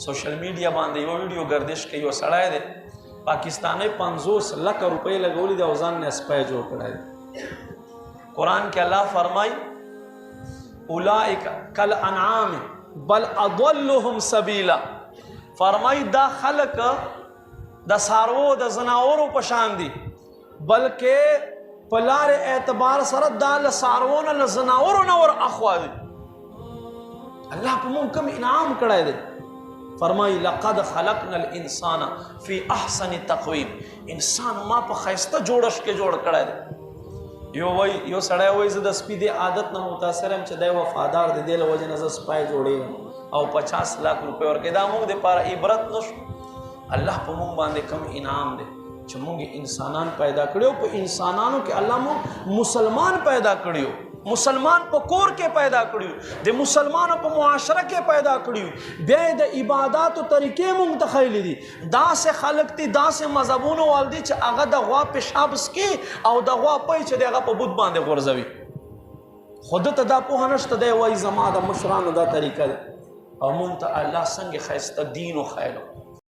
سوشل میډیا باندې یو ویډیو گردش کوي، یو سړی دی پاکستانی 50 لک روپۍ لګولي دي او ځان نه سپی جوړ کړی دی. قرآن کې الله فرمایي اولئک کالانعام بل اضلهم سبیلا، فرمایي دا خلق د څاروو د ځناورو په شان دي، بلکې په لارې اعتبار سره دا له څاروو نه له ځناورو نه ور اخوا دي. الله په موږ کوم انعام کړی دی. فرمایي لقد خلقنا الانسان فی احسن تقویم، انسان ما په ښایسته جوړښت کې جوړ کړی دی. یو سړی وایي زه د سپي دې عادت نه متاثر یم چې دی وفادار دی، دې له وجې نه زه سپی جوړېږم او 50 لک روپۍ ورکوي. دا موږ دپاره عبرت نه شو؟ الله په موږ باندې کوم انعام دی چې موږ انسانان پیدا کړي او په انسانانو کې الله موږ مسلمان پیدا کړي، مسلمان په کور کې پیدا کړي، د مسلمانو په معاشره کې پیدا کړي، بیا د عباداتو طریقې موږ ته ښیلي دي. داسې خلق دي، داسې مذهبونو وال دي چې هغه د غوا پیشاب څکي او د غوا پی چې د هغه په بت باندې غورځوي. خو ده ته دا پوهه نشته، دی وایي زما د مشرانو دا طریقه ده. او موږ ته الله څنګه ښایسته دین وښیلو.